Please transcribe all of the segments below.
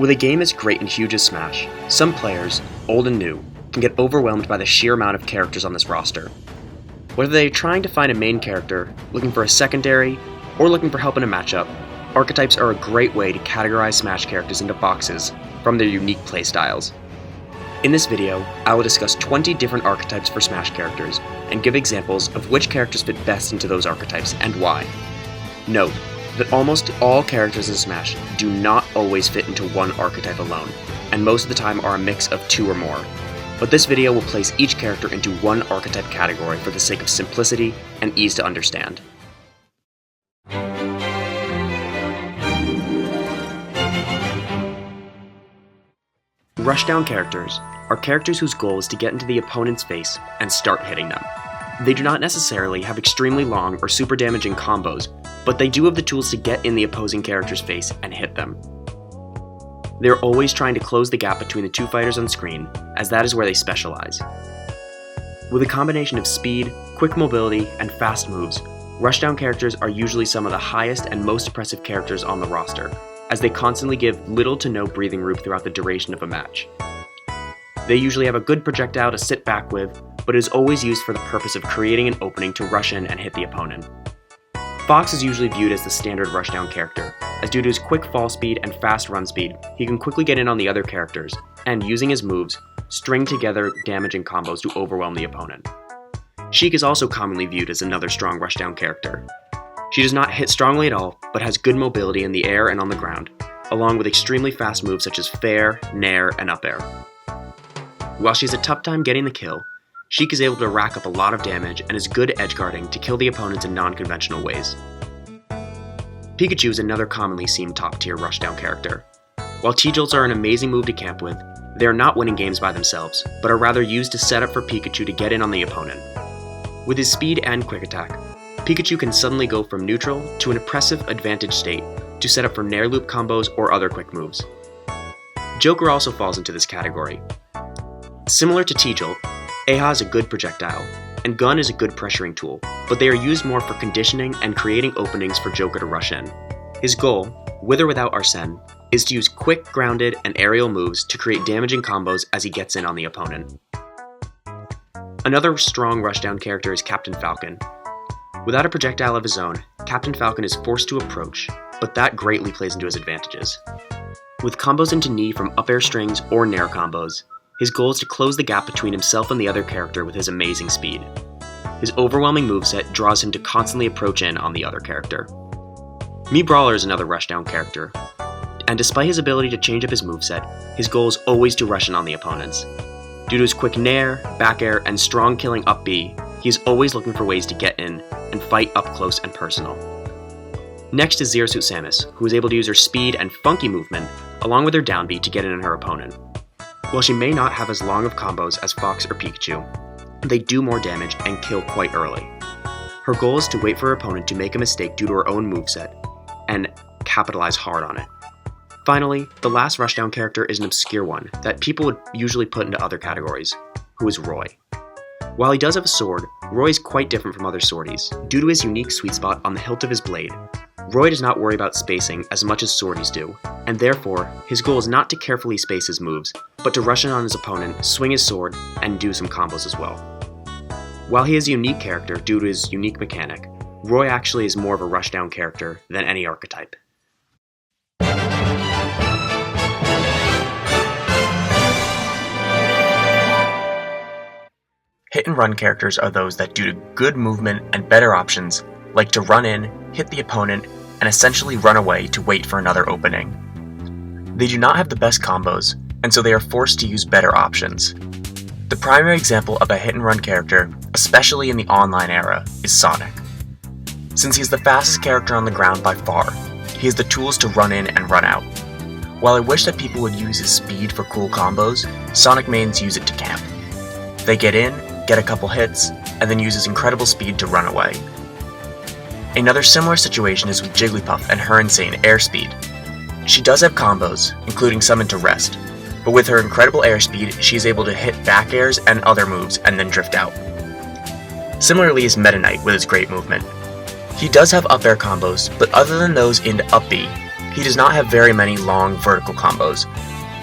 With a game as great and huge as Smash, some players, old and new, can get overwhelmed by the sheer amount of characters on this roster. Whether they are trying to find a main character, looking for a secondary, or looking for help in a matchup, archetypes are a great way to categorize Smash characters into boxes from their unique playstyles. In this video, I will discuss 20 different archetypes for Smash characters, and give examples of which characters fit best into those archetypes and why. Note that almost all characters in Smash do not always fit into one archetype alone, and most of the time are a mix of two or more. But this video will place each character into one archetype category for the sake of simplicity and ease to understand. Rushdown characters are characters whose goal is to get into the opponent's face and start hitting them. They do not necessarily have extremely long or super damaging combos, but they do have the tools to get in the opposing character's face and hit them. They're always trying to close the gap between the two fighters on screen, as that is where they specialize. With a combination of speed, quick mobility, and fast moves, Rushdown characters are usually some of the highest and most impressive characters on the roster, as they constantly give little to no breathing room throughout the duration of a match. They usually have a good projectile to sit back with, but is always used for the purpose of creating an opening to rush in and hit the opponent. Fox is usually viewed as the standard Rushdown character, as due to his quick fall speed and fast run speed, he can quickly get in on the other characters, and using his moves, string together damaging combos to overwhelm the opponent. Sheik is also commonly viewed as another strong Rushdown character. She does not hit strongly at all, but has good mobility in the air and on the ground, along with extremely fast moves such as fair, nair, and up air. While she has a tough time getting the kill, Sheik is able to rack up a lot of damage and is good at edgeguarding to kill the opponents in non-conventional ways. Pikachu is another commonly seen top-tier Rushdown character. While T-Jolts are an amazing move to camp with, they are not winning games by themselves, but are rather used to set up for Pikachu to get in on the opponent. With his speed and quick attack, Pikachu can suddenly go from neutral to an impressive advantage state to set up for nair loop combos or other quick moves. Joker also falls into this category. Similar to T-Jolt, Aha is a good projectile, and Gun is a good pressuring tool, but they are used more for conditioning and creating openings for Joker to rush in. His goal, with or without Arsene, is to use quick, grounded, and aerial moves to create damaging combos as he gets in on the opponent. Another strong Rushdown character is Captain Falcon. Without a projectile of his own, Captain Falcon is forced to approach, but that greatly plays into his advantages. With combos into knee from up air strings or nair combos, his goal is to close the gap between himself and the other character with his amazing speed. His overwhelming moveset draws him to constantly approach in on the other character. Mii Brawler is another Rushdown character, and despite his ability to change up his moveset, his goal is always to rush in on the opponents. Due to his quick nair, back air, and strong killing up B, he is always looking for ways to get in and fight up close and personal. Next is Zero Suit Samus, who is able to use her speed and funky movement, along with her down B to get in on her opponent. While she may not have as long of combos as Fox or Pikachu, they do more damage and kill quite early. Her goal is to wait for her opponent to make a mistake due to her own moveset, and capitalize hard on it. Finally, the last Rushdown character is an obscure one that people would usually put into other categories, who is Roy. While he does have a sword, Roy is quite different from other swordies, due to his unique sweet spot on the hilt of his blade. Roy does not worry about spacing as much as swordies do, and therefore, his goal is not to carefully space his moves, but to rush in on his opponent, swing his sword, and do some combos as well. While he is a unique character due to his unique mechanic, Roy actually is more of a Rushdown character than any archetype. Hit and run characters are those that, due to good movement and better options, like to run in, hit the opponent, and essentially run away to wait for another opening. They do not have the best combos, and so they are forced to use better options. The primary example of a hit and run character, especially in the online era, is Sonic. Since he is the fastest character on the ground by far, he has the tools to run in and run out. While I wish that people would use his speed for cool combos, Sonic mains use it to camp. They get in, get a couple hits, and then use his incredible speed to run away. Another similar situation is with Jigglypuff and her insane airspeed. She does have combos, including Summon to Rest, but with her incredible airspeed, she is able to hit back airs and other moves and then drift out. Similarly is Meta Knight with his great movement. He does have up air combos, but other than those into up B, He does not have very many long vertical combos,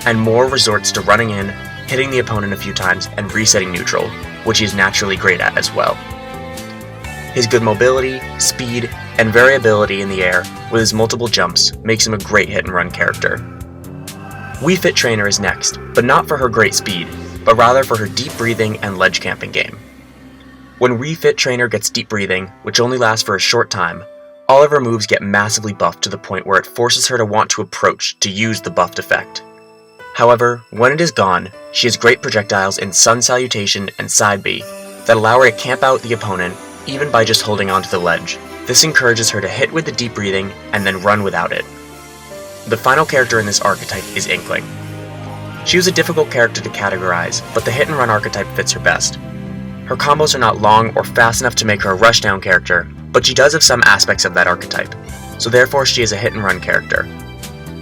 and more resorts to running in, hitting the opponent a few times, and resetting neutral, which he is naturally great at as well. His good mobility, speed, and variability in the air with his multiple jumps makes him a great hit and run character. Wii Fit Trainer is next, but not for her great speed, but rather for her deep breathing and ledge camping game. When Wii Fit Trainer gets deep breathing, which only lasts for a short time, all of her moves get massively buffed to the point where it forces her to want to approach to use the buffed effect. However, when it is gone, she has great projectiles in Sun Salutation and Side B that allow her to camp out the opponent even by just holding onto the ledge. This encourages her to hit with the deep breathing and then run without it. The final character in this archetype is Inkling. She was a difficult character to categorize, but the hit and run archetype fits her best. Her combos are not long or fast enough to make her a rushdown character, but she does have some aspects of that archetype, so therefore she is a hit and run character.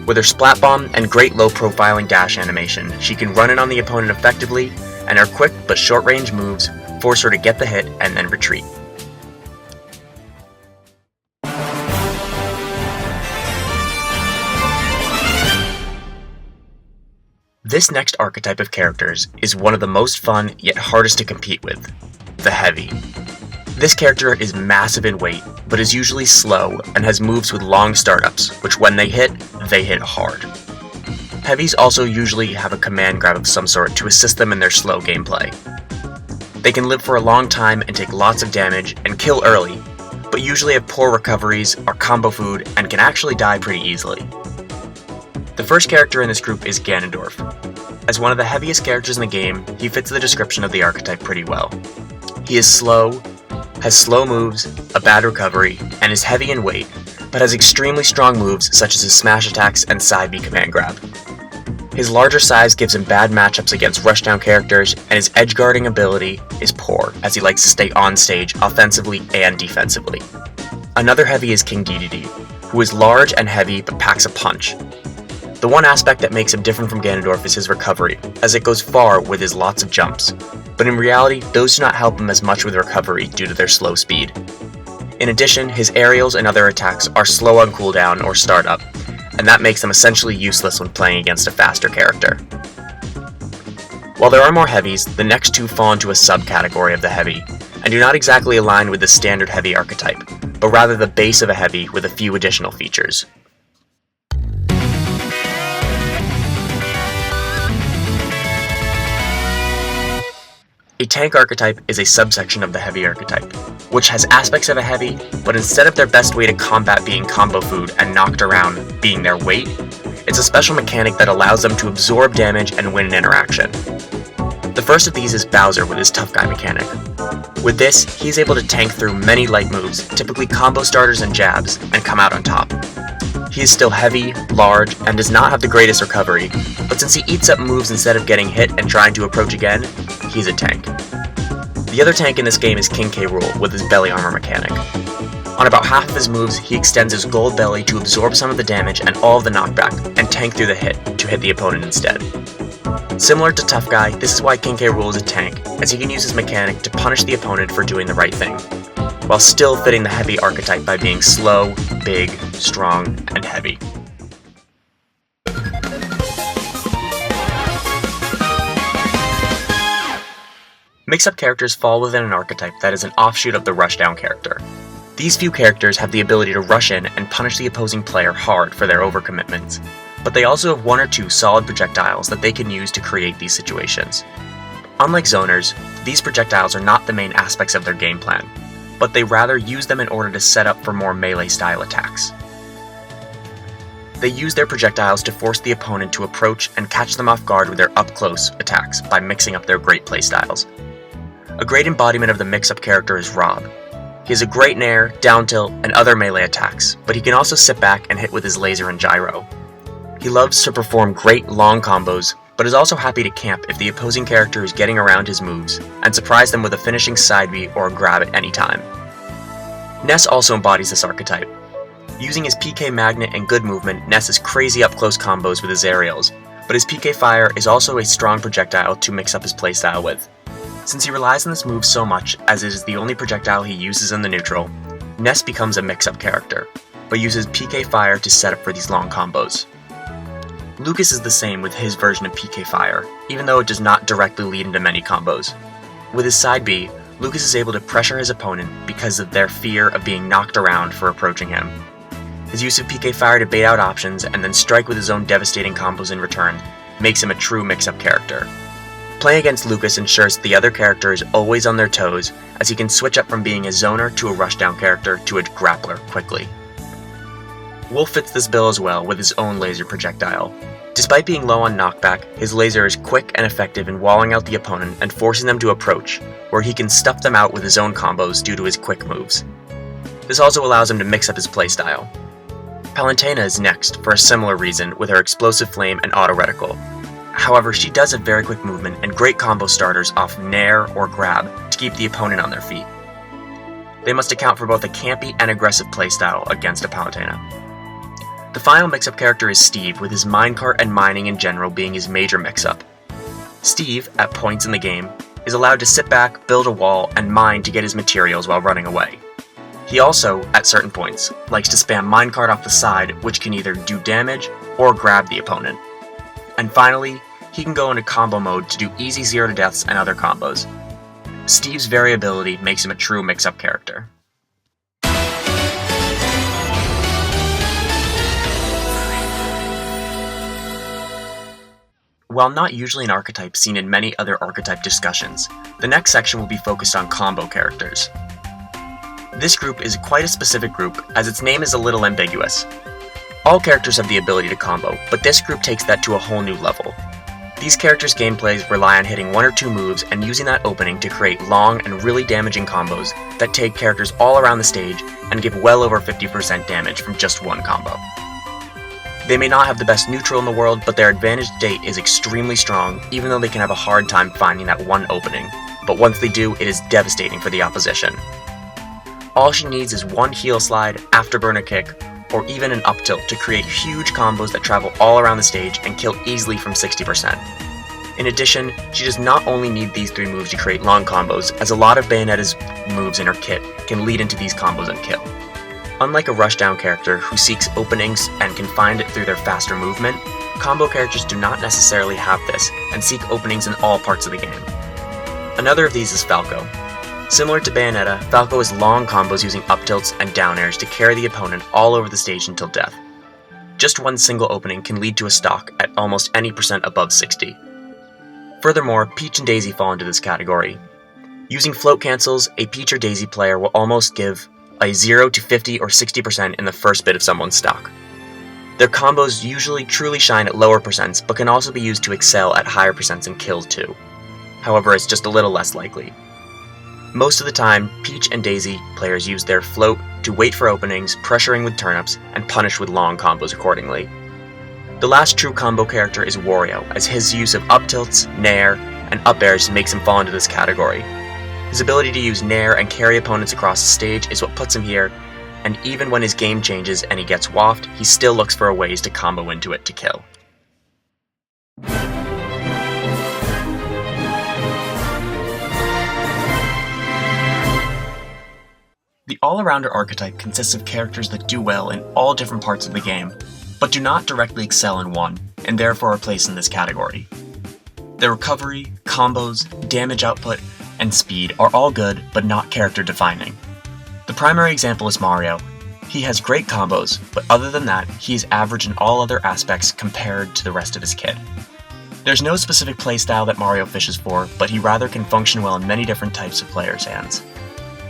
With her splat bomb and great low profiling dash animation, she can run in on the opponent effectively, and her quick but short range moves force her to get the hit and then retreat. This next archetype of characters is one of the most fun yet hardest to compete with, the Heavy. This character is massive in weight, but is usually slow and has moves with long startups, which when they hit hard. Heavies also usually have a command grab of some sort to assist them in their slow gameplay. They can live for a long time and take lots of damage and kill early, but usually have poor recoveries, are combo food, and can actually die pretty easily. The first character in this group is Ganondorf. As one of the heaviest characters in the game, he fits the description of the archetype pretty well. He is slow, has slow moves, a bad recovery, and is heavy in weight, but has extremely strong moves such as his smash attacks and side B command grab. His larger size gives him bad matchups against rushdown characters, and his edge guarding ability is poor, as he likes to stay on stage offensively and defensively. Another heavy is King Dedede, who is large and heavy but packs a punch. The one aspect that makes him different from Ganondorf is his recovery, as it goes far with his lots of jumps, but in reality those do not help him as much with recovery due to their slow speed. In addition, his aerials and other attacks are slow on cooldown or startup, and that makes them essentially useless when playing against a faster character. While there are more heavies, the next two fall into a subcategory of the heavy, and do not exactly align with the standard heavy archetype, but rather the base of a heavy with a few additional features. A tank archetype is a subsection of the heavy archetype, which has aspects of a heavy, but instead of their best way to combat being combo food and knocked around being their weight, it's a special mechanic that allows them to absorb damage and win an interaction. The first of these is Bowser with his tough guy mechanic. With this, he's able to tank through many light moves, typically combo starters and jabs, and come out on top. He is still heavy, large, and does not have the greatest recovery, but since he eats up moves instead of getting hit and trying to approach again, he's a tank. The other tank in this game is King K. Rool with his belly armor mechanic. On about half of his moves, he extends his gold belly to absorb some of the damage and all of the knockback, and tank through the hit to hit the opponent instead. Similar to Tough Guy, this is why King K. Rool is a tank, as he can use his mechanic to punish the opponent for doing the right thing, while still fitting the heavy archetype by being slow, big, strong, and heavy. Mix-up characters fall within an archetype that is an offshoot of the Rushdown character. These few characters have the ability to rush in and punish the opposing player hard for their overcommitments, but they also have one or two solid projectiles that they can use to create these situations. Unlike zoners, these projectiles are not the main aspects of their game plan, but they rather use them in order to set up for more melee-style attacks. They use their projectiles to force the opponent to approach and catch them off guard with their up-close attacks by mixing up their great playstyles. A great embodiment of the mix-up character is Rob. He has a great nair, down tilt, and other melee attacks, but he can also sit back and hit with his laser and gyro. He loves to perform great long combos, but is also happy to camp if the opposing character is getting around his moves, and surprise them with a finishing side B or a grab at any time. Ness also embodies this archetype. Using his PK Magnet and good movement, Ness has crazy up-close combos with his aerials, but his PK Fire is also a strong projectile to mix up his playstyle with. Since he relies on this move so much, as it is the only projectile he uses in the neutral, Ness becomes a mix-up character. but uses PK Fire to set up for these long combos. Lucas is the same with his version of PK Fire, even though it does not directly lead into many combos. With his side B, Lucas is able to pressure his opponent because of their fear of being knocked around for approaching him. His use of PK Fire to bait out options and then strike with his own devastating combos in return makes him a true mix-up character. Playing against Lucas ensures that the other character is always on their toes, as he can switch up from being a zoner to a rushdown character to a grappler quickly. Wolf fits this bill as well with his own laser projectile. Despite being low on knockback, his laser is quick and effective in walling out the opponent and forcing them to approach, where he can stuff them out with his own combos due to his quick moves. This also allows him to mix up his playstyle. Palutena is next for a similar reason with her explosive flame and auto reticle. However, she does have very quick movement and great combo starters off nair or grab to keep the opponent on their feet. They must account for both a campy and aggressive playstyle against a Palutena. The final mix-up character is Steve, with his minecart and mining in general being his major mix-up. Steve, at points in the game, is allowed to sit back, build a wall, and mine to get his materials while running away. He also, at certain points, likes to spam minecart off the side, which can either do damage or grab the opponent. And finally, he can go into combo mode to do easy 0 to deaths and other combos. Steve's variability makes him a true mix-up character. While not usually an archetype seen in many other archetype discussions, the next section will be focused on combo characters. This group is quite a specific group, as its name is a little ambiguous. All characters have the ability to combo, but this group takes that to a whole new level. These characters' gameplays rely on hitting 1 or 2 moves and using that opening to create long and really damaging combos that take characters all around the stage and give well over 50% damage from just one combo. They may not have the best neutral in the world, but their advantage state is extremely strong, even though they can have a hard time finding that one opening. But once they do, it is devastating for the opposition. All she needs is one heel slide, afterburner kick, or even an up tilt to create huge combos that travel all around the stage and kill easily from 60%. In addition, she does not only need these 3 moves to create long combos, as a lot of Bayonetta's moves in her kit can lead into these combos and kill. Unlike a rushdown character who seeks openings and can find it through their faster movement, combo characters do not necessarily have this and seek openings in all parts of the game. Another of these is Falco. Similar to Bayonetta, Falco has long combos using up tilts and down airs to carry the opponent all over the stage until death. Just one single opening can lead to a stock at almost any percent above 60. Furthermore, Peach and Daisy fall into this category. Using float cancels, a Peach or Daisy player will almost give a 0 to 50 or 60% in the first bit of someone's stock. Their combos usually truly shine at lower percents, but can also be used to excel at higher percents in kills too. However, it's just a little less likely. Most of the time, Peach and Daisy players use their float to wait for openings, pressuring with turnips, and punish with long combos accordingly. The last true combo character is Wario, as his use of up tilts, nair, and up airs makes him fall into this category. His ability to use nair and carry opponents across the stage is what puts him here, and even when his game changes and he gets waffed, he still looks for ways to combo into it to kill. The AllArounder archetype consists of characters that do well in all different parts of the game, but do not directly excel in one, and therefore are placed in this category. Their recovery, combos, damage output, and speed are all good, but not character defining. The primary example is Mario. He has great combos, but other than that, he is average in all other aspects compared to the rest of his kit. There's no specific playstyle that Mario fishes for, but he rather can function well in many different types of players' hands.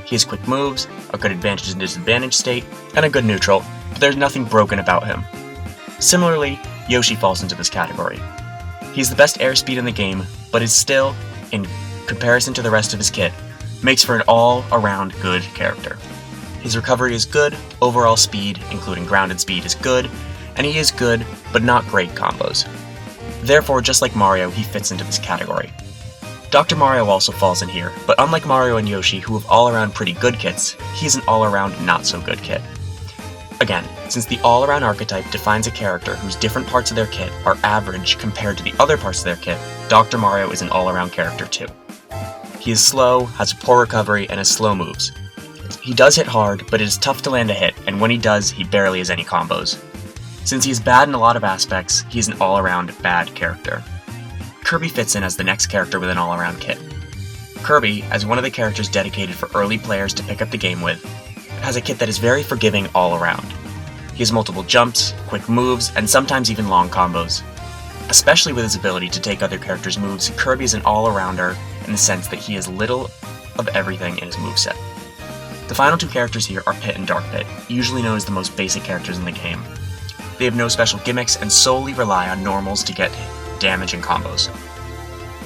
He has quick moves, a good advantage and disadvantage state, and a good neutral, but there's nothing broken about him. Similarly, Yoshi falls into this category. He has the best airspeed in the game, but is still, in comparison to the rest of his kit, makes for an all-around good character. His recovery is good, overall speed, including grounded speed, is good, and he is good, but not great combos. Therefore, just like Mario, he fits into this category. Dr. Mario also falls in here, but unlike Mario and Yoshi, who have all-around pretty good kits, he's an all-around not-so-good kit. Again, since the all-around archetype defines a character whose different parts of their kit are average compared to the other parts of their kit, Dr. Mario is an all-around character too. He is slow, has poor recovery, and has slow moves. He does hit hard, but it is tough to land a hit, and when he does, he barely has any combos. Since he is bad in a lot of aspects, he is an all-around bad character. Kirby fits in as the next character with an all-around kit. Kirby, as one of the characters dedicated for early players to pick up the game with, has a kit that is very forgiving all around. He has multiple jumps, quick moves, and sometimes even long combos. Especially with his ability to take other characters' moves, Kirby is an all-arounder in the sense that he has little of everything in his moveset. The final two characters here are Pit and Dark Pit, usually known as the most basic characters in the game. They have no special gimmicks and solely rely on normals to get damage and combos.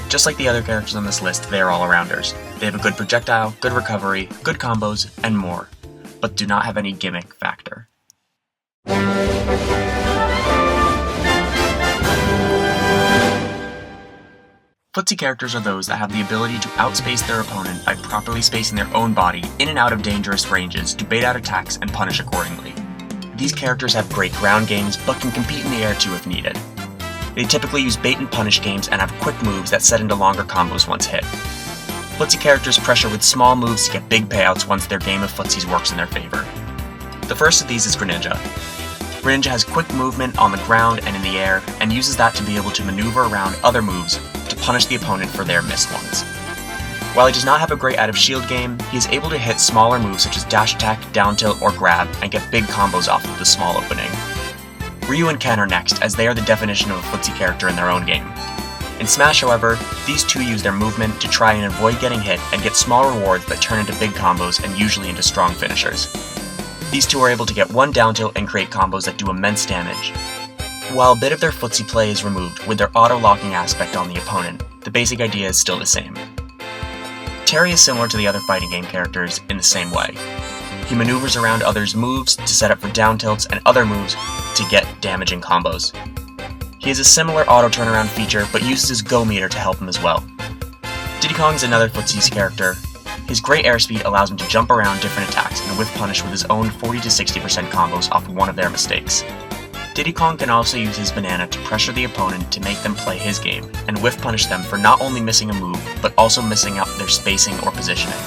Just like the other characters on this list, they are all-arounders. They have a good projectile, good recovery, good combos, and more, but do not have any gimmick factor. Footsie characters are those that have the ability to outspace their opponent by properly spacing their own body in and out of dangerous ranges to bait out attacks and punish accordingly. These characters have great ground games, but can compete in the air too if needed. They typically use bait and punish games and have quick moves that set into longer combos once hit. Footsie characters pressure with small moves to get big payouts once their game of footsies works in their favor. The first of these is Greninja. Greninja has quick movement on the ground and in the air, and uses that to be able to maneuver around other moves to punish the opponent for their missed ones. While he does not have a great out of shield game, he is able to hit smaller moves such as dash attack, down tilt, or grab, and get big combos off of the small opening. Ryu and Ken are next, as they are the definition of a footsie character in their own game. In Smash, however, these two use their movement to try and avoid getting hit and get small rewards that turn into big combos and usually into strong finishers. These two are able to get one down tilt and create combos that do immense damage. While a bit of their footsie play is removed with their auto-locking aspect on the opponent, the basic idea is still the same. Terry is similar to the other fighting game characters in the same way. He maneuvers around others' moves to set up for down tilts and other moves to get damaging combos. He has a similar auto turnaround feature, but uses his Go meter to help him as well. Diddy Kong is another footsies character. His great airspeed allows him to jump around different attacks and whiff punish with his own 40 to 60% combos off one of their mistakes. Diddy Kong can also use his banana to pressure the opponent to make them play his game, and whiff punish them for not only missing a move, but also missing out their spacing or positioning.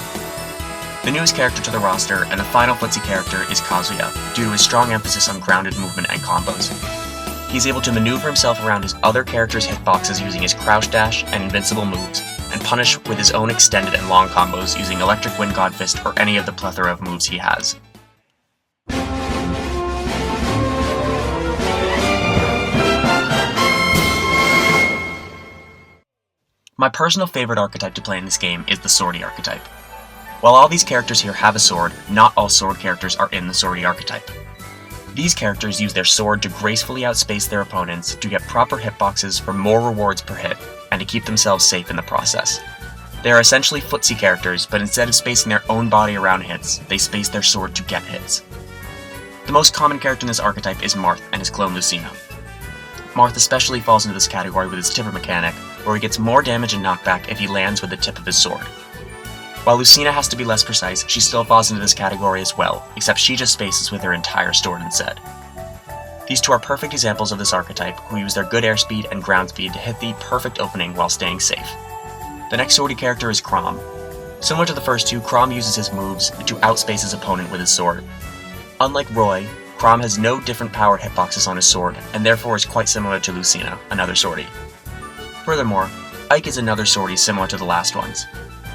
The newest character to the roster, and the final footsie character, is Kazuya, due to his strong emphasis on grounded movement and combos. He is able to maneuver himself around his other characters' hitboxes using his crouch dash and invincible moves, and punish with his own extended and long combos using Electric Wind God Fist or any of the plethora of moves he has. My personal favorite archetype to play in this game is the Swordy archetype. While all these characters here have a sword, not all sword characters are in the Swordy archetype. These characters use their sword to gracefully outspace their opponents to get proper hitboxes for more rewards per hit, and to keep themselves safe in the process. They are essentially footsie characters, but instead of spacing their own body around hits, they space their sword to get hits. The most common character in this archetype is Marth and his clone Lucina. Marth especially falls into this category with his tipper mechanic, where he gets more damage and knockback if he lands with the tip of his sword. While Lucina has to be less precise, she still falls into this category as well, except she just spaces with her entire sword instead. These two are perfect examples of this archetype, who use their good airspeed and ground speed to hit the perfect opening while staying safe. The next Swordy character is Chrom. Similar to the first two, Chrom uses his moves to outspace his opponent with his sword. Unlike Roy, Chrom has no different powered hitboxes on his sword, and therefore is quite similar to Lucina, another Swordy. Furthermore, Ike is another Swordy similar to the last ones.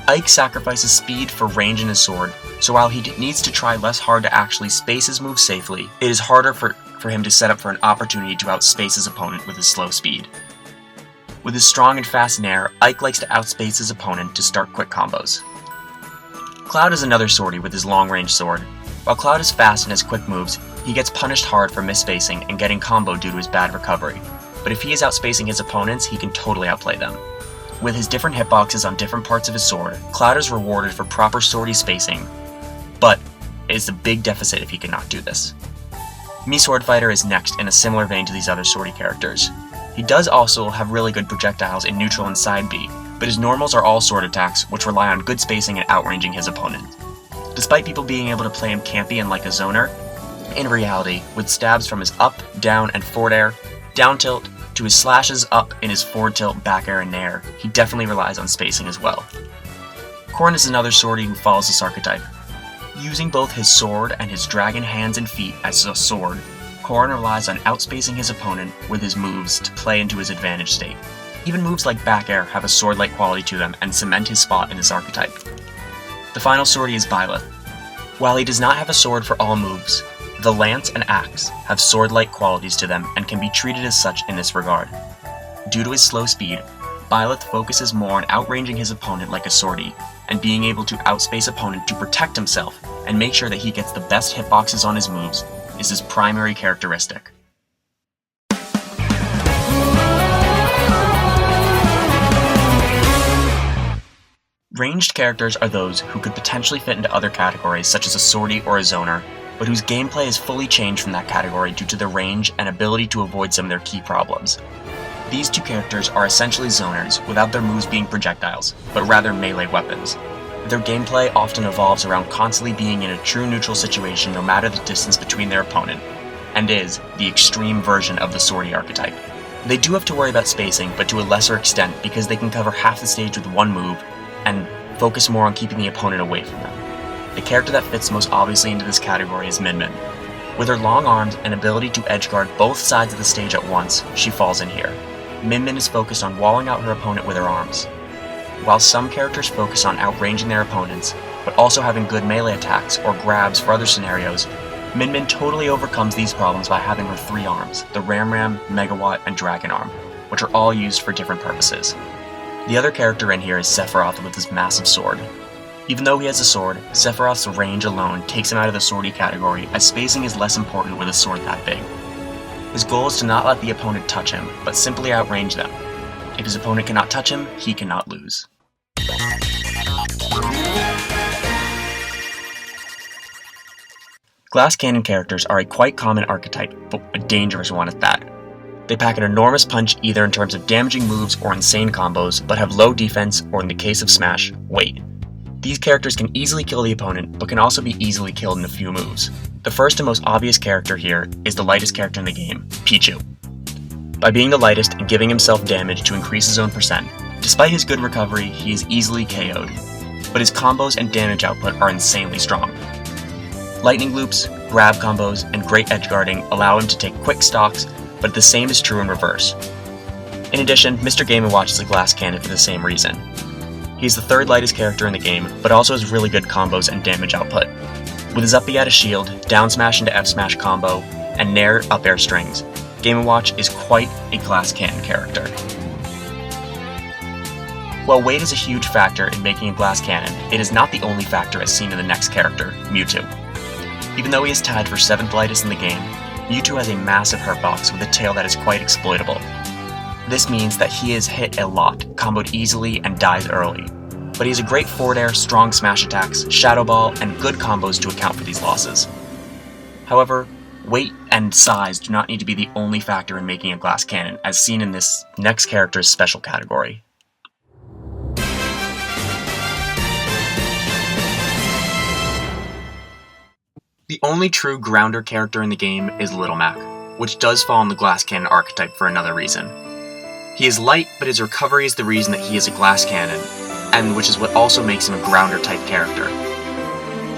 Ike sacrifices speed for range in his sword, so while he needs to try less hard to actually space his moves safely, it is harder for him to set up for an opportunity to outspace his opponent with his slow speed. With his strong and fast nair, Ike likes to outspace his opponent to start quick combos. Cloud is another Swordy with his long-range sword. While Cloud is fast and has quick moves, he gets punished hard for misspacing and getting comboed due to his bad recovery, but if he is outspacing his opponents, he can totally outplay them. With his different hitboxes on different parts of his sword, Cloud is rewarded for proper Swordy spacing, but it is a big deficit if he cannot do this. Mii Swordfighter is next in a similar vein to these other Swordy characters. He does also have really good projectiles in neutral and side B, but his normals are all sword attacks, which rely on good spacing and outranging his opponent. Despite people being able to play him campy and like a zoner, in reality, with stabs from his up, down, and forward air, down tilt, to his slashes up in his forward tilt, back air, and nair, he definitely relies on spacing as well. Corrin is another Swordy who follows this archetype. Using both his sword and his dragon hands and feet as a sword, Corrin relies on outspacing his opponent with his moves to play into his advantage state. Even moves like back air have a sword-like quality to them and cement his spot in this archetype. The final sortie is Byleth. While he does not have a sword for all moves, the lance and axe have sword-like qualities to them and can be treated as such in this regard. Due to his slow speed, Byleth focuses more on outranging his opponent like a sortie, and being able to outspace opponent to protect himself and make sure that he gets the best hitboxes on his moves is his primary characteristic. Ranged characters are those who could potentially fit into other categories such as a sortie or a zoner, but whose gameplay is fully changed from that category due to their range and ability to avoid some of their key problems. These two characters are essentially zoners without their moves being projectiles, but rather melee weapons. Their gameplay often evolves around constantly being in a true neutral situation no matter the distance between their opponent, and is the extreme version of the sortie archetype. They do have to worry about spacing, but to a lesser extent because they can cover half the stage with one move and focus more on keeping the opponent away from them. The character that fits most obviously into this category is Min Min. With her long arms and ability to edgeguard both sides of the stage at once, she falls in here. Min Min is focused on walling out her opponent with her arms. While some characters focus on outranging their opponents, but also having good melee attacks or grabs for other scenarios, Min Min totally overcomes these problems by having her three arms, the Ram Ram, Megawatt, and Dragon Arm, which are all used for different purposes. The other character in here is Sephiroth with his massive sword. Even though he has a sword, Sephiroth's range alone takes him out of the sortie category, as spacing is less important with a sword that big. His goal is to not let the opponent touch him, but simply outrange them. If his opponent cannot touch him, he cannot lose. Glass cannon characters are a quite common archetype, but a dangerous one at that. They pack an enormous punch either in terms of damaging moves or insane combos, but have low defense or, in the case of Smash, weight. These characters can easily kill the opponent, but can also be easily killed in a few moves. The first and most obvious character here is the lightest character in the game, Pichu. By being the lightest and giving himself damage to increase his own percent, despite his good recovery, he is easily KO'd, but his combos and damage output are insanely strong. Lightning loops, grab combos, and great edge guarding allow him to take quick stocks, but the same is true in reverse. In addition, Mr. Game & Watch is a glass cannon for the same reason. He's the third lightest character in the game, but also has really good combos and damage output. With his up B out of shield, down smash into F smash combo, and nair up air strings, Game & Watch is quite a glass cannon character. While weight is a huge factor in making a glass cannon, it is not the only factor as seen in the next character, Mewtwo. Even though he is tied for 7th lightest in the game, Mewtwo has a massive hurtbox with a tail that is quite exploitable. This means that he is hit a lot, comboed easily, and dies early. But he has a great forward air, strong smash attacks, Shadow Ball, and good combos to account for these losses. However, weight and size do not need to be the only factor in making a glass cannon, as seen in this next character's special category. The only true grounder character in the game is Little Mac, which does fall in the glass cannon archetype for another reason. He is light, but his recovery is the reason that he is a glass cannon, and which is what also makes him a grounder type character.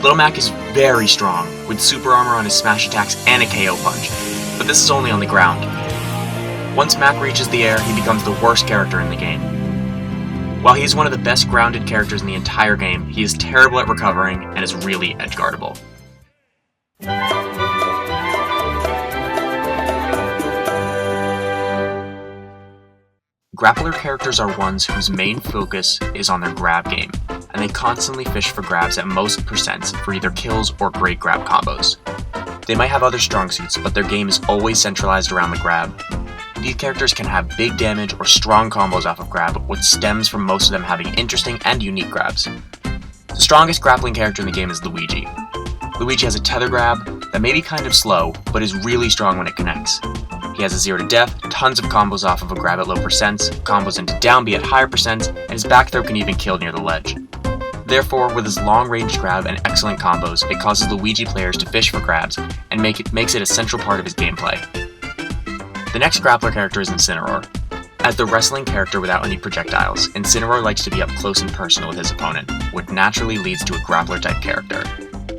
Little Mac is very strong, with super armor on his smash attacks and a KO punch, but this is only on the ground. Once Mac reaches the air, he becomes the worst character in the game. While he is one of the best grounded characters in the entire game, he is terrible at recovering and is really edgeguardable. Grappler characters are ones whose main focus is on their grab game, and they constantly fish for grabs at most percents for either kills or great grab combos. They might have other strong suits, but their game is always centralized around the grab. These characters can have big damage or strong combos off of grab, which stems from most of them having interesting and unique grabs. The strongest grappling character in the game is Luigi. Luigi has a tether grab that may be kind of slow, but is really strong when it connects. He has a 0 to death, tons of combos off of a grab at low percents, combos into down B at higher percents, and his back throw can even kill near the ledge. Therefore, with his long-range grab and excellent combos, it causes Luigi players to fish for grabs, and makes it a central part of his gameplay. The next grappler character is Incineroar. As the wrestling character without any projectiles, Incineroar likes to be up close and personal with his opponent, which naturally leads to a grappler-type character.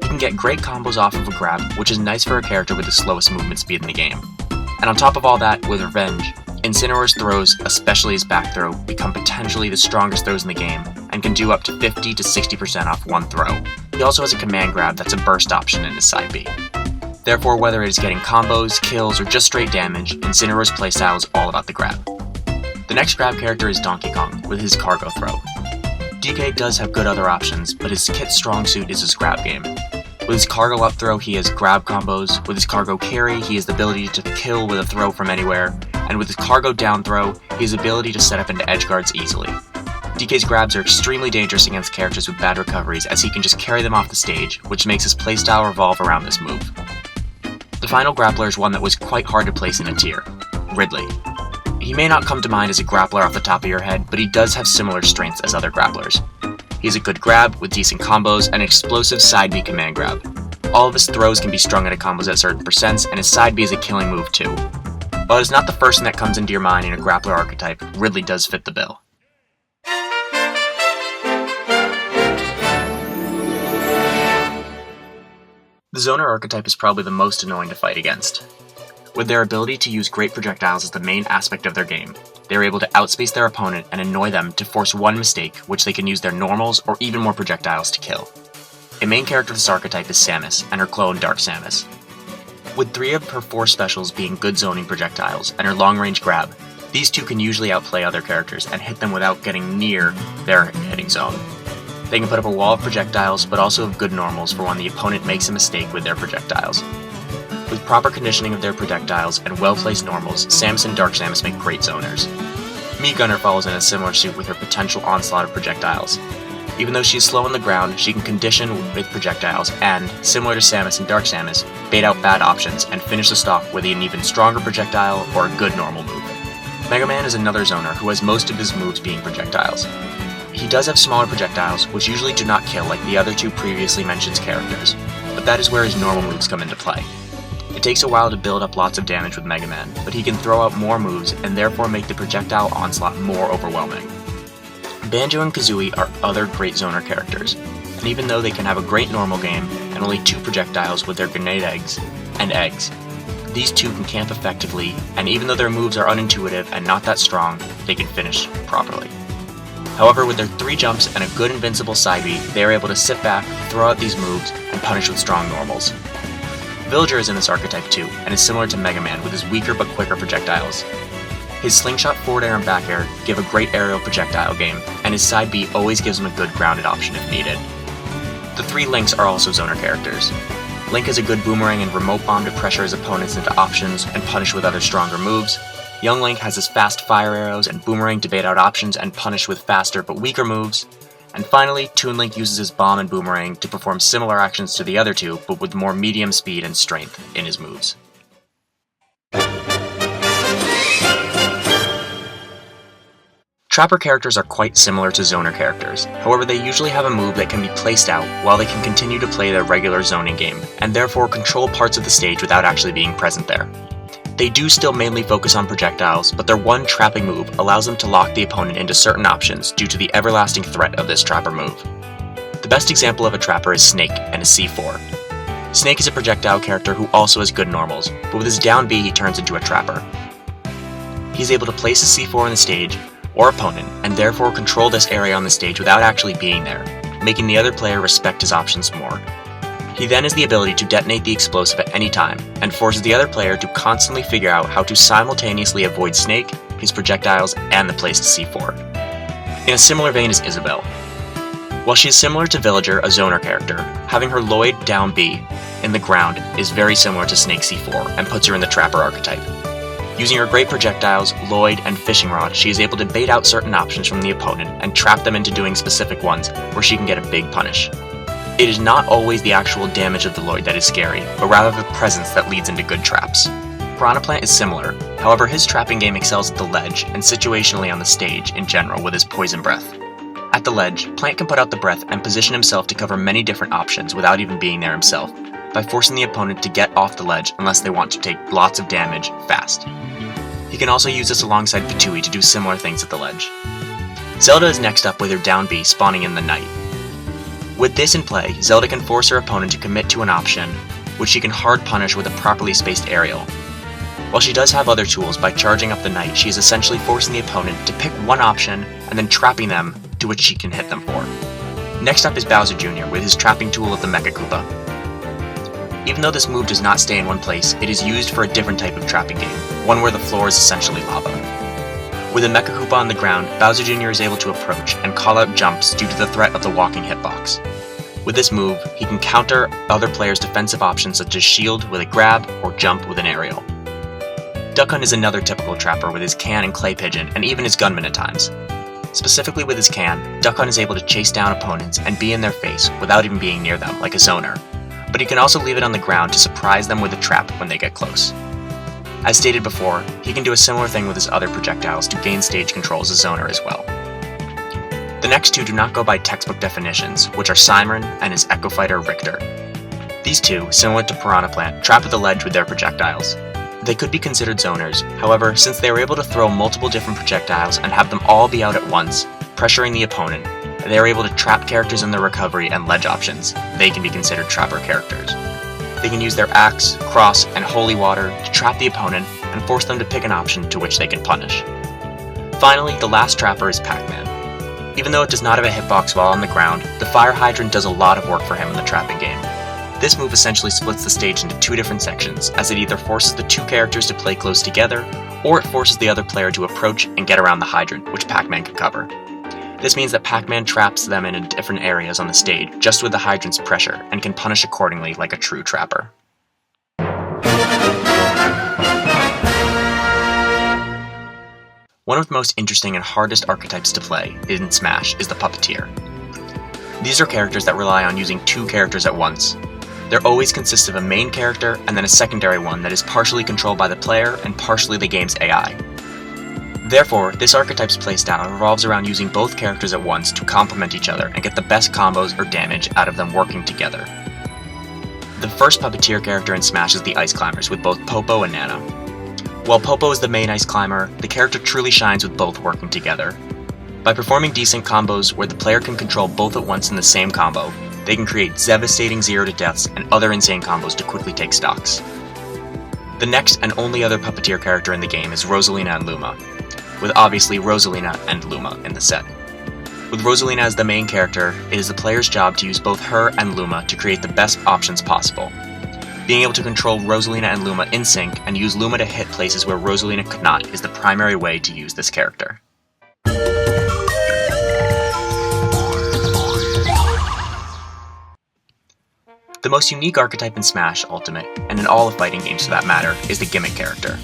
He can get great combos off of a grab, which is nice for a character with the slowest movement speed in the game. And on top of all that, with Revenge, Incineroar's throws, especially his back throw, become potentially the strongest throws in the game, and can do up to 50 to 60% off one throw. He also has a command grab that's a burst option in his side B. Therefore, whether it is getting combos, kills, or just straight damage, Incineroar's playstyle is all about the grab. The next grab character is Donkey Kong, with his cargo throw. DK does have good other options, but his kit's strong suit is his grab game. With his cargo up throw, he has grab combos. With his cargo carry, he has the ability to kill with a throw from anywhere. And with his cargo down throw, he has the ability to set up into edge guards easily. DK's grabs are extremely dangerous against characters with bad recoveries, as he can just carry them off the stage, which makes his playstyle revolve around this move. The final grappler is one that was quite hard to place in a tier: Ridley. He may not come to mind as a grappler off the top of your head, but he does have similar strengths as other grapplers. He has a good grab with decent combos and an explosive side B command grab. All of his throws can be strung into combos at certain percents, and his side B is a killing move too. While it's not the first thing that comes into your mind in a grappler archetype, Ridley does fit the bill. The Zoner archetype is probably the most annoying to fight against. With their ability to use great projectiles as the main aspect of their game, they are able to outspace their opponent and annoy them to force one mistake, which they can use their normals or even more projectiles to kill. A main character of this archetype is Samus, and her clone Dark Samus. With 3 of her 4 specials being good zoning projectiles and her long-range grab, these two can usually outplay other characters and hit them without getting near their hitting zone. They can put up a wall of projectiles, but also have good normals for when the opponent makes a mistake with their projectiles. With proper conditioning of their projectiles and well-placed normals, Samus and Dark Samus make great zoners. Mii Gunner follows in a similar suit with her potential onslaught of projectiles. Even though she is slow on the ground, she can condition with projectiles and, similar to Samus and Dark Samus, bait out bad options and finish the stock with an even stronger projectile or a good normal move. Mega Man is another zoner who has most of his moves being projectiles. He does have smaller projectiles, which usually do not kill like the other 2 previously mentioned characters, but that is where his normal moves come into play. It takes a while to build up lots of damage with Mega Man, but he can throw out more moves and therefore make the projectile onslaught more overwhelming. Banjo and Kazooie are other great zoner characters, and even though they can have a great normal game and only 2 projectiles with their grenade eggs, these 2 can camp effectively, and even though their moves are unintuitive and not that strong, they can finish properly. However, with their 3 jumps and a good invincible side B, they are able to sit back, throw out these moves, and punish with strong normals. Villager is in this archetype too, and is similar to Mega Man with his weaker but quicker projectiles. His slingshot forward air and back air give a great aerial projectile game, and his side B always gives him a good grounded option if needed. The 3 Links are also zoner characters. Link has a good boomerang and remote bomb to pressure his opponents into options and punish with other stronger moves. Young Link has his fast fire arrows and boomerang to bait out options and punish with faster but weaker moves. And finally, Toon Link uses his bomb and boomerang to perform similar actions to the other 2, but with more medium speed and strength in his moves. Trapper characters are quite similar to zoner characters, however they usually have a move that can be placed out while they can continue to play their regular zoning game, and therefore control parts of the stage without actually being present there. They do still mainly focus on projectiles, but their one trapping move allows them to lock the opponent into certain options due to the everlasting threat of this trapper move. The best example of a trapper is Snake and his C4. Snake is a projectile character who also has good normals, but with his down B he turns into a trapper. He's able to place his C4 on the stage, or opponent, and therefore control this area on the stage without actually being there, making the other player respect his options more. He then has the ability to detonate the explosive at any time, and forces the other player to constantly figure out how to simultaneously avoid Snake, his projectiles, and the placed C4. In a similar vein is Isabelle. While she is similar to Villager, a zoner character, having her Lloyd down B in the ground is very similar to Snake C4, and puts her in the Trapper archetype. Using her great projectiles, Lloyd, and fishing rod, she is able to bait out certain options from the opponent and trap them into doing specific ones, where she can get a big punish. It is not always the actual damage of the Lloyd that is scary, but rather the presence that leads into good traps. Piranha Plant is similar, however his trapping game excels at the ledge and situationally on the stage in general with his poison breath. At the ledge, Plant can put out the breath and position himself to cover many different options without even being there himself, by forcing the opponent to get off the ledge unless they want to take lots of damage fast. He can also use this alongside Patooey to do similar things at the ledge. Zelda is next up with her down B spawning in the night. With this in play, Zelda can force her opponent to commit to an option, which she can hard punish with a properly spaced aerial. While she does have other tools, by charging up the knight, she is essentially forcing the opponent to pick one option and then trapping them to which she can hit them for. Next up is Bowser Jr. with his trapping tool of the Mecha Koopa. Even though this move does not stay in one place, it is used for a different type of trapping game, one where the floor is essentially lava. With a Mecha Koopa on the ground, Bowser Jr. is able to approach and call out jumps due to the threat of the walking hitbox. With this move, he can counter other players' defensive options such as shield with a grab or jump with an aerial. Duck Hunt is another typical trapper with his can and clay pigeon, and even his gunman at times. Specifically with his can, Duck Hunt is able to chase down opponents and be in their face without even being near them, like a zoner, but he can also leave it on the ground to surprise them with a trap when they get close. As stated before, he can do a similar thing with his other projectiles to gain stage control as a zoner as well. The next two do not go by textbook definitions, which are Simon and his Echo Fighter Richter. These two, similar to Piranha Plant, trap at the ledge with their projectiles. They could be considered zoners, however, since they are able to throw multiple different projectiles and have them all be out at once, pressuring the opponent, they are able to trap characters in their recovery and ledge options. They can be considered trapper characters. They can use their axe, cross, and holy water to trap the opponent and force them to pick an option to which they can punish. Finally, the last trapper is Pac-Man. Even though it does not have a hitbox while on the ground, the fire hydrant does a lot of work for him in the trapping game. This move essentially splits the stage into two different sections, as it either forces the two characters to play close together, or it forces the other player to approach and get around the hydrant, which Pac-Man can cover. This means that Pac-Man traps them in different areas on the stage just with the hydrant's pressure, and can punish accordingly like a true trapper. One of the most interesting and hardest archetypes to play in Smash is the Puppeteer. These are characters that rely on using two characters at once. There always consists of a main character and then a secondary one that is partially controlled by the player and partially the game's AI. Therefore, this archetype's playstyle revolves around using both characters at once to complement each other and get the best combos or damage out of them working together. The first Puppeteer character in Smash is the Ice Climbers with both Popo and Nana. While Popo is the main Ice Climber, the character truly shines with both working together. By performing decent combos where the player can control both at once in the same combo, they can create devastating zero-to-deaths and other insane combos to quickly take stocks. The next and only other Puppeteer character in the game is Rosalina and Luma, with obviously Rosalina and Luma in the set. With Rosalina as the main character, it is the player's job to use both her and Luma to create the best options possible. Being able to control Rosalina and Luma in sync and use Luma to hit places where Rosalina could not is the primary way to use this character. The most unique archetype in Smash Ultimate, and in all of fighting games for that matter, is the Gimmick character.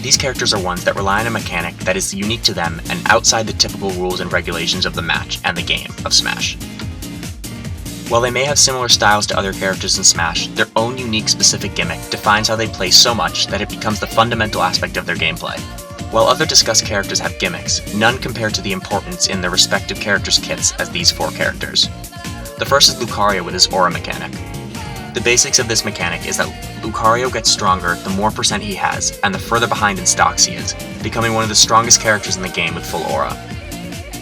These characters are ones that rely on a mechanic that is unique to them and outside the typical rules and regulations of the match and the game of Smash. While they may have similar styles to other characters in Smash, their own unique specific gimmick defines how they play so much that it becomes the fundamental aspect of their gameplay. While other discussed characters have gimmicks, none compare to the importance in their respective characters' kits as these four characters. The first is Lucario with his aura mechanic. The basics of this mechanic is that Lucario gets stronger the more percent he has, and the further behind in stocks he is, becoming one of the strongest characters in the game with full aura.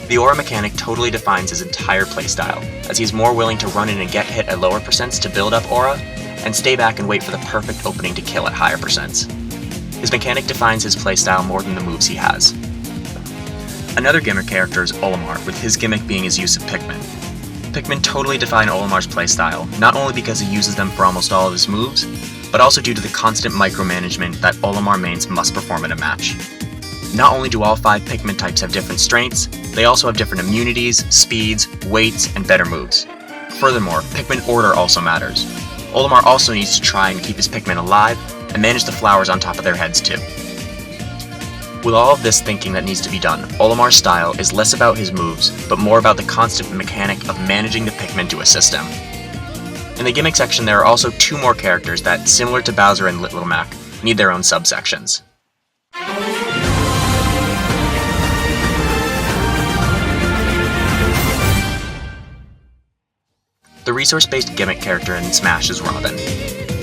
The aura mechanic totally defines his entire playstyle, as he is more willing to run in and get hit at lower percents to build up aura, and stay back and wait for the perfect opening to kill at higher percents. His mechanic defines his playstyle more than the moves he has. Another gimmick character is Olimar, with his gimmick being his use of Pikmin. Pikmin totally define Olimar's playstyle, not only because he uses them for almost all of his moves, but also due to the constant micromanagement that Olimar mains must perform in a match. Not only do all 5 Pikmin types have different strengths, they also have different immunities, speeds, weights, and better moves. Furthermore, Pikmin order also matters. Olimar also needs to try and keep his Pikmin alive, and manage the flowers on top of their heads too. With all of this thinking that needs to be done, Olimar's style is less about his moves, but more about the constant mechanic of managing the Pikmin to assist him. In the gimmick section there are also 2 more characters that, similar to Bowser and Little Mac, need their own subsections. The resource-based gimmick character in Smash is Robin.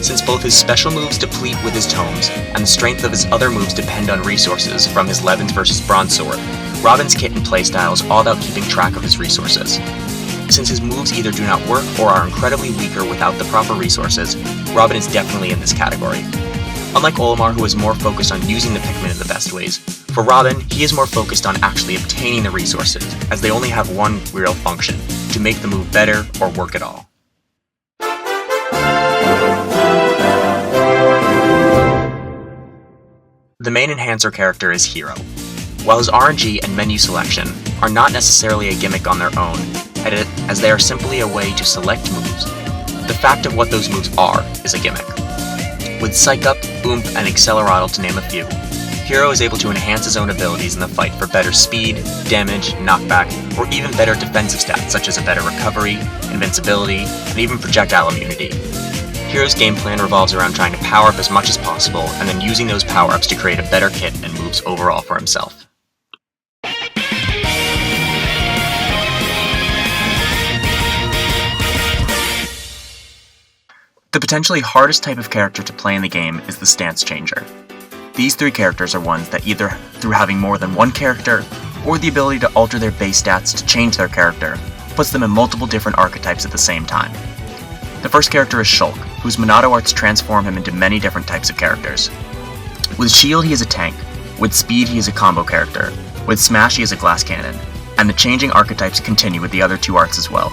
Since both his special moves deplete with his tomes, and the strength of his other moves depend on resources from his Levins vs. Bronze Sword, Robin's kit and playstyle is all about keeping track of his resources. since his moves either do not work or are incredibly weaker without the proper resources, Robin is definitely in this category. Unlike Olimar, who is more focused on using the Pikmin in the best ways, for Robin, he is more focused on actually obtaining the resources, as they only have one real function, to make the move better or work at all. The main enhancer character is Hero. While his RNG and menu selection are not necessarily a gimmick on their own, as they are simply a way to select moves, the fact of what those moves are is a gimmick. With Psych Up, Oomph, and Accelerotl to name a few, Hero is able to enhance his own abilities in the fight for better speed, damage, knockback, or even better defensive stats such as a better recovery, invincibility, and even projectile immunity. Hero's game plan revolves around trying to power up as much as possible and then using those power-ups to create a better kit and moves overall for himself. The potentially hardest type of character to play in the game is the Stance Changer. These three characters are ones that either through having more than one character, or the ability to alter their base stats to change their character, puts them in multiple different archetypes at the same time. The first character is Shulk, whose Monado arts transform him into many different types of characters. With Shield he is a tank, with Speed he is a combo character, with Smash he is a glass cannon, and the changing archetypes continue with the other two arts as well.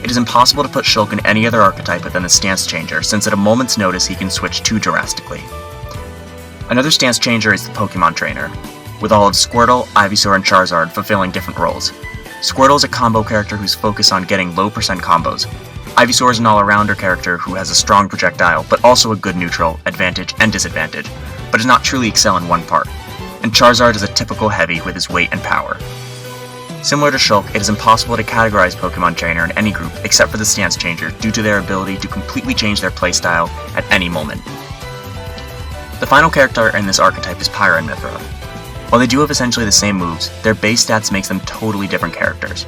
It is impossible to put Shulk in any other archetype within the Stance Changer, since at a moment's notice he can switch too drastically. Another Stance Changer is the Pokemon Trainer, with all of Squirtle, Ivysaur, and Charizard fulfilling different roles. Squirtle is a combo character who's focused on getting low percent combos. Ivysaur is an all-arounder character who has a strong projectile, but also a good neutral, advantage, and disadvantage, but does not truly excel in one part. And Charizard is a typical heavy with his weight and power. Similar to Shulk, it is impossible to categorize Pokemon Trainer in any group except for the Stance Changer due to their ability to completely change their playstyle at any moment. The final character in this archetype is Pyra and Mythra. While they do have essentially the same moves, their base stats makes them totally different characters.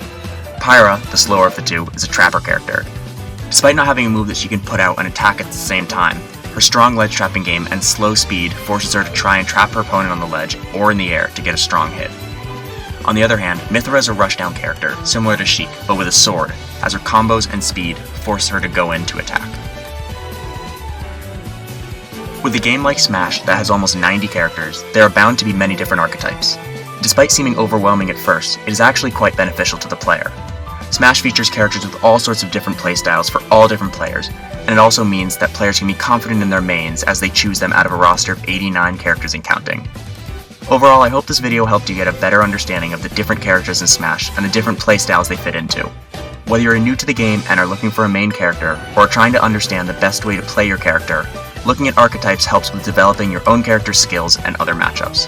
Pyra, the slower of the two, is a trapper character. Despite not having a move that she can put out and attack at the same time, her strong ledge trapping game and slow speed forces her to try and trap her opponent on the ledge or in the air to get a strong hit. On the other hand, Mythra is a Rushdown character, similar to Sheik, but with a sword, as her combos and speed force her to go in to attack. With a game like Smash that has almost 90 characters, there are bound to be many different archetypes. Despite seeming overwhelming at first, it is actually quite beneficial to the player. Smash features characters with all sorts of different playstyles for all different players, and it also means that players can be confident in their mains as they choose them out of a roster of 89 characters and counting. Overall, I hope this video helped you get a better understanding of the different characters in Smash and the different playstyles they fit into. Whether you're new to the game and are looking for a main character, or are trying to understand the best way to play your character, looking at archetypes helps with developing your own character's skills and other matchups.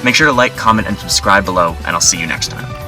Make sure to like, comment, and subscribe below, and I'll see you next time.